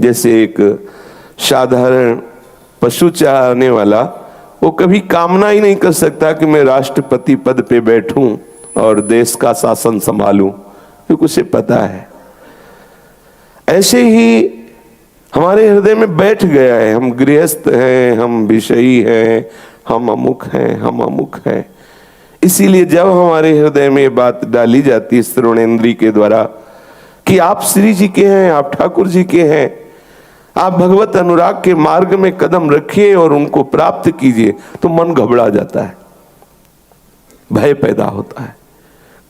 जैसे एक साधारण पशु चाहने वाला, वो कभी कामना ही नहीं कर सकता कि मैं राष्ट्रपति पद पे बैठूं और देश का शासन संभालूं, क्योंकि उसे पता है। ऐसे ही हमारे हृदय में बैठ गया है, हम गृहस्थ हैं, हम विषयी हैं, हम अमुक हैं, हम अमुक हैं। इसीलिए जब हमारे हृदय में बात डाली जाती है श्रवणेन्द्रिय के द्वारा कि आप श्री जी के हैं, आप ठाकुर जी के हैं, आप भगवत अनुराग के मार्ग में कदम रखिए और उनको प्राप्त कीजिए, तो मन घबरा जाता है, भय पैदा होता है।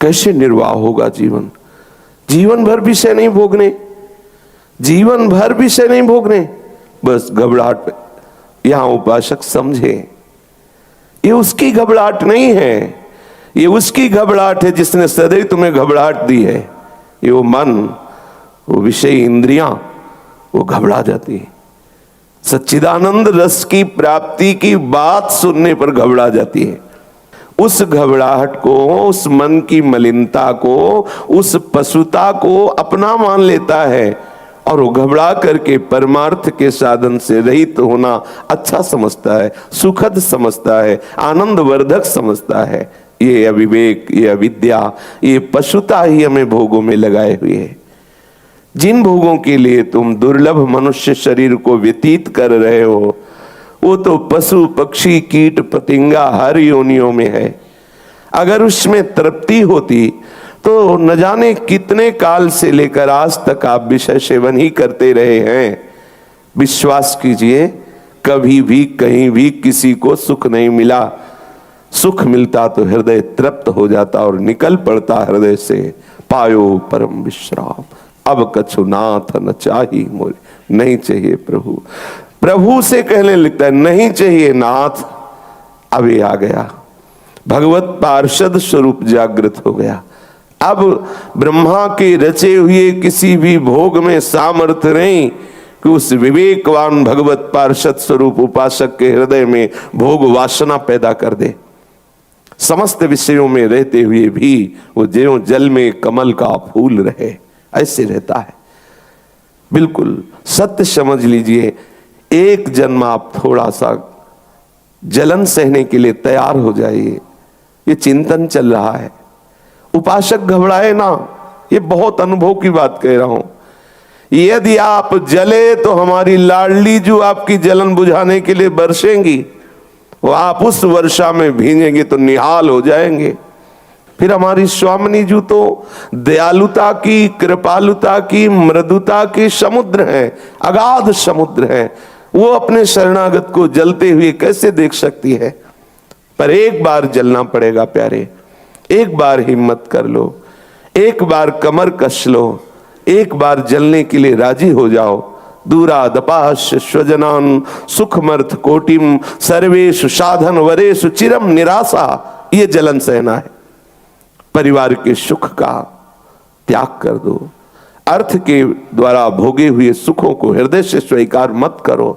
कैसे निर्वाह होगा जीवन? जीवन भर विषय नहीं भोगने, जीवन भर विषय नहीं भोगने, बस घबराहट। यहां उपासक समझे, ये उसकी घबराहट नहीं है, ये उसकी घबराहट है जिसने सदैव तुम्हें घबराहट दी है। ये वो मन, वो विषय इंद्रियां, वो घबरा जाती है। सच्चिदानंद रस की प्राप्ति की बात सुनने पर घबरा जाती है। उस घबराहट को, उस मन की मलिनता को, उस पशुता को अपना मान लेता है और वो घबरा करके परमार्थ के साधन से रहित होना अच्छा समझता है, सुखद समझता है, आनंदवर्धक समझता है। ये अविवेक, ये अविद्या, ये पशुता ही हमें भोगों में लगाए हुए है। जिन भोगों के लिए तुम दुर्लभ मनुष्य शरीर को व्यतीत कर रहे हो, वो तो पशु पक्षी कीट पतिंगा हर योनियों में है। अगर उसमें तृप्ति होती तो न जाने कितने काल से लेकर आज तक आप विषय सेवन ही करते रहे हैं। विश्वास कीजिए, कभी भी कहीं भी किसी को सुख नहीं मिला। सुख मिलता तो हृदय तृप्त हो जाता और निकल पड़ता हृदय से, पायो परम विश्राम, अब कछु नाथ न चाहिए मोरे। नहीं चाहिए प्रभु, प्रभु से कहने लगता है नहीं चाहिए नाथ। अब ये आ गया, भगवत पार्षद स्वरूप जागृत हो गया। अब ब्रह्मा के रचे हुए किसी भी भोग में सामर्थ्य नहीं कि उस विवेकवान भगवत पार्षद स्वरूप उपासक के हृदय में भोग वासना पैदा कर दे। समस्त विषयों में रहते हुए भी वो ज्यों जल में कमल का फूल रहे, ऐसे रहता है। बिल्कुल सत्य समझ लीजिए, एक जन्म आप थोड़ा सा जलन सहने के लिए तैयार हो जाइए। ये चिंतन चल रहा है, उपासक घबराए ना, ये बहुत अनुभव की बात कह रहा हूं। यदि आप जले तो हमारी लाडली जो आपकी जलन बुझाने के लिए बरसेंगी, वो आप उस वर्षा में भीगेंगे तो निहाल हो जाएंगे। फिर हमारी स्वामिनी जी तो दयालुता की, कृपालुता की, मृदुता की समुद्र है, अगाध समुद्र है। वो अपने शरणागत को जलते हुए कैसे देख सकती है? पर एक बार जलना पड़ेगा प्यारे, एक बार हिम्मत कर लो, एक बार कमर कस लो, एक बार जलने के लिए राजी हो जाओ। दूरादपाश्य स्वजनान सुखमर्थ कोटिम सर्वेषु साधन वरेषु चिरम निराशा। ये जलन सहना है। परिवार के सुख का त्याग कर दो, अर्थ के द्वारा भोगे हुए सुखों को हृदय से स्वीकार मत करो।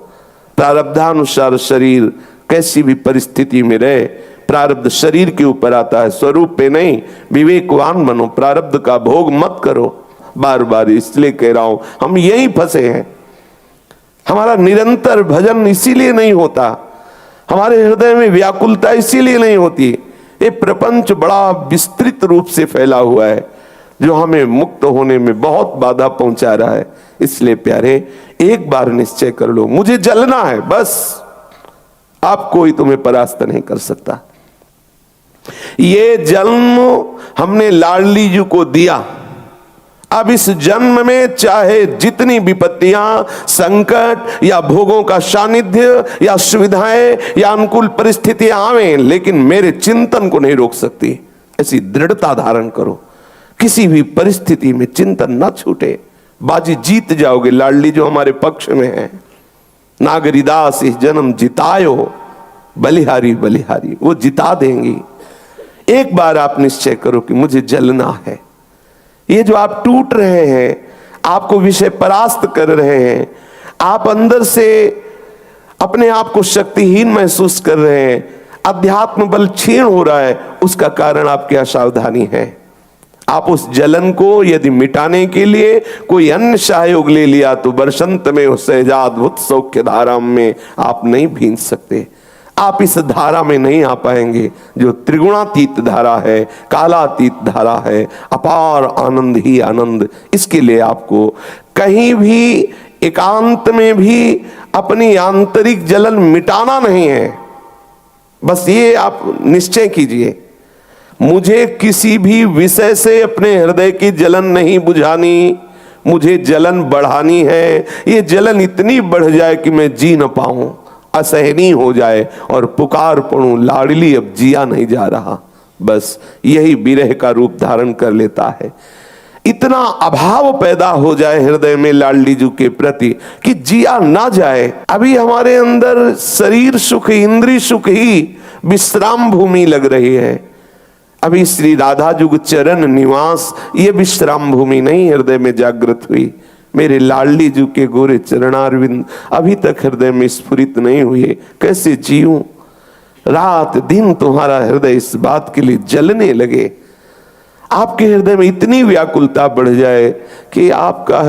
प्रारब्धानुसार शरीर कैसी भी परिस्थिति में रहे, प्रारब्ध शरीर के ऊपर आता है, स्वरूप पे नहीं। विवेकवान बनो, प्रारब्ध का भोग मत करो। बार बार इसलिए कह रहा हूं, हम यही फंसे हैं। हमारा निरंतर भजन इसीलिए नहीं होता, हमारे हृदय में व्याकुलता इसीलिए नहीं होती। ये प्रपंच बड़ा विस्तृत रूप से फैला हुआ है जो हमें मुक्त होने में बहुत बाधा पहुंचा रहा है। इसलिए प्यारे, एक बार निश्चय कर लो, मुझे जलना है बस। आप कोई तुम्हें परास्त नहीं कर सकता। ये जन्म हमने लाडली जी को दिया। अब इस जन्म में चाहे जितनी विपत्तियां, संकट या भोगों का सानिध्य या सुविधाएं या अनुकूल परिस्थितियां आवें, लेकिन मेरे चिंतन को नहीं रोक सकती। ऐसी दृढ़ता धारण करो, किसी भी परिस्थिति में चिंतन न छूटे। बाजी जीत जाओगे, लाडली जो हमारे पक्ष में है। नागरिदास इस जन्म जितायो, बलिहारी बलिहारी, वो जिता देंगी। एक बार आप निश्चय करो कि मुझे जलना है। ये जो आप टूट रहे हैं, आपको विषय परास्त कर रहे हैं, आप अंदर से अपने आप को शक्तिहीन महसूस कर रहे हैं, अध्यात्म बल क्षीण हो रहा है, उसका कारण आपकी असावधानी है। आप उस जलन को यदि मिटाने के लिए कोई अन्य सहयोग ले लिया तो बरसंत में उस सहजाद उत्सव के धारा में आप नहीं भींज सकते। आप इस धारा में नहीं आ पाएंगे जो त्रिगुणातीत धारा है, कालातीत धारा है, अपार आनंद ही आनंद। इसके लिए आपको कहीं भी एकांत में भी अपनी आंतरिक जलन मिटाना नहीं है। बस ये आप निश्चय कीजिए, मुझे किसी भी विषय से अपने हृदय की जलन नहीं बुझानी, मुझे जलन बढ़ानी है। ये जलन इतनी बढ़ जाए कि मैं जी न पाऊं, असहनीय हो जाए और पुकार पड़ूं, लाडली अब जिया नहीं जा रहा। बस यही विरह का रूप धारण कर लेता है। इतना अभाव पैदा हो जाए हृदय में लाडली जी के प्रति कि जिया ना जाए। अभी हमारे अंदर शरीर सुख, इंद्रिय सुख ही विश्राम भूमि लग रही है। अभी श्री राधा जुग चरण निवास ये विश्राम भूमि नहीं हृदय में जागृत हुई। मेरे लाडली जी के गोरे चरणारविंद अभी तक हृदय में स्फुरित नहीं हुए। कैसे जीऊं? रात दिन तुम्हारा हृदय इस बात के लिए जलने लगे। आपके हृदय में इतनी व्याकुलता बढ़ जाए कि आपका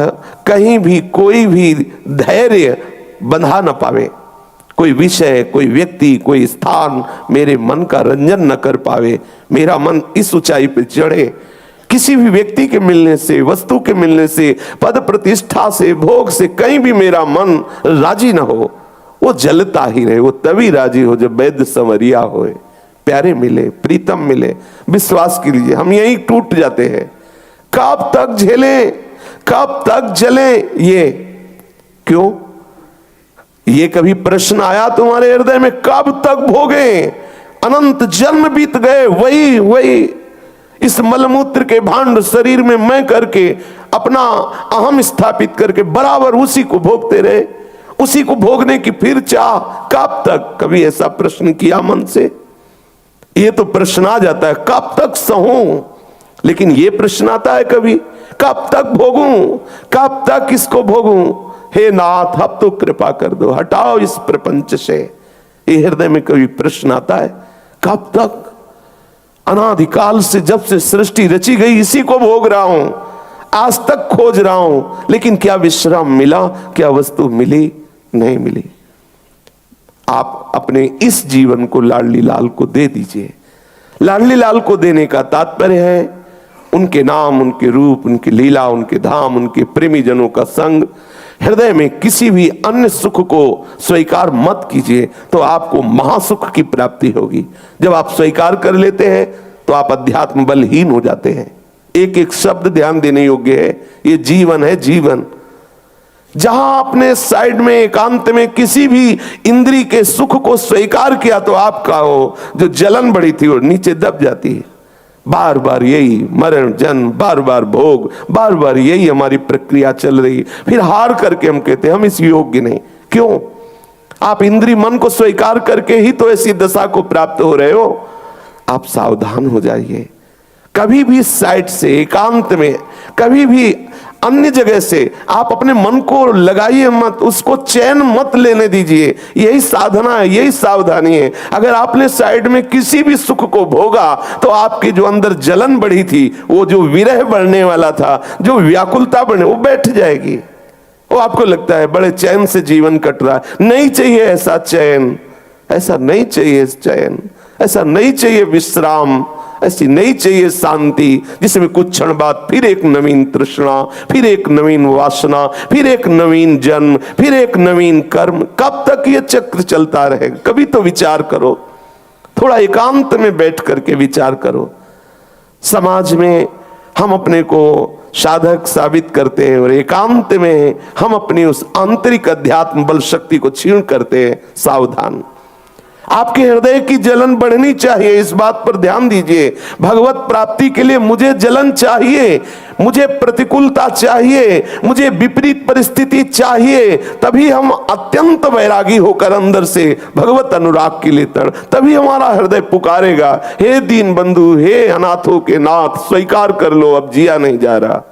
कहीं भी कोई भी धैर्य बंधा न पावे। कोई विषय, कोई व्यक्ति, कोई स्थान मेरे मन का रंजन न कर पावे। मेरा मन इस ऊंचाई पर चढ़े, किसी भी व्यक्ति के मिलने से, वस्तु के मिलने से, पद प्रतिष्ठा से, भोग से कहीं भी मेरा मन राजी न हो। वो जलता ही रहे। वो तभी राजी हो जब वैद्य संवरिया होए, प्यारे मिले, प्रीतम मिले। विश्वास कीजिए हम यही टूट जाते हैं। कब तक झेलें, कब तक जले? ये क्यों? ये कभी प्रश्न आया तुम्हारे हृदय में? कब तक भोगे? अनंत जन्म बीत गए, वही इस मलमूत्र के भांड शरीर में मैं करके अपना अहम स्थापित करके बराबर उसी को भोगते रहे, उसी को भोगने की फिर चाह। कब तक? कभी ऐसा प्रश्न किया मन से? ये तो प्रश्न आ जाता है कब तक सहूं, लेकिन ये प्रश्न आता है कभी कब तक भोगूं, कब तक इसको भोगूं? हे नाथ अब तो कृपा कर दो, हटाओ इस प्रपंच से। ये हृदय में कभी प्रश्न आता है कब तक? अनादिकाल से जब से सृष्टि रची गई इसी को भोग रहा हूं, आज तक खोज रहा हूं, लेकिन क्या विश्राम मिला? क्या वस्तु मिली? नहीं मिली। आप अपने इस जीवन को लाडली लाल को दे दीजिए। लाडली लाल को देने का तात्पर्य है उनके नाम, उनके रूप, उनकी लीला, उनके धाम, उनके प्रेमी जनों का संग। हृदय में किसी भी अन्य सुख को स्वीकार मत कीजिए, तो आपको महासुख की प्राप्ति होगी। जब आप स्वीकार कर लेते हैं तो आप अध्यात्म बलहीन हो जाते हैं। एक एक शब्द ध्यान देने योग्य है। ये जीवन है, जीवन। जहां आपने साइड में एकांत में किसी भी इंद्री के सुख को स्वीकार किया तो आपका वो जो जलन बढ़ी थी वो नीचे दब जाती है। बार बार यही मरण जन्म, बार बार भोग, बार बार यही हमारी प्रक्रिया चल रही। फिर हार करके हम कहते हैं हम इस योग्य नहीं। क्यों? आप इंद्री मन को स्वीकार करके ही तो ऐसी दशा को प्राप्त हो रहे हो। आप सावधान हो जाइए। कभी भी साइड से, एकांत में, कभी भी अन्य जगह से आप अपने मन को लगाइए मत, उसको चैन मत लेने दीजिए। यही साधना है, यही सावधानी है। अगर आपने साइड में किसी भी सुख को भोगा तो आपकी जो अंदर जलन बढ़ी थी, वो जो विरह बढ़ने वाला था, जो व्याकुलता बढ़ने, वो बैठ जाएगी। वो आपको लगता है बड़े चैन से जीवन कट रहा है। नहीं चाहिए ऐसा चैन, ऐसा नहीं चाहिए चैन, ऐसा नहीं चाहिए विश्राम, ऐसी नहीं चाहिए शांति जिसमें कुछ क्षण बाद फिर एक नवीन तृष्णा, फिर एक नवीन वासना, फिर एक नवीन जन्म, फिर एक नवीन कर्म। कब तक ये चक्र चलता रहेगा? कभी तो विचार करो, थोड़ा एकांत में बैठ करके विचार करो। समाज में हम अपने को साधक साबित करते हैं और एकांत में हम अपनी उस आंतरिक अध्यात्म बल शक्ति को क्षीण करते हैं। सावधान। आपके हृदय की जलन बढ़नी चाहिए, इस बात पर ध्यान दीजिए। भगवत प्राप्ति के लिए मुझे जलन चाहिए, मुझे प्रतिकूलता चाहिए, मुझे विपरीत परिस्थिति चाहिए, तभी हम अत्यंत वैरागी होकर अंदर से भगवत अनुराग के लिए तभी हमारा हृदय पुकारेगा, हे दीन बंधु, हे अनाथों के नाथ, स्वीकार कर लो अब जिया नहीं जा रहा।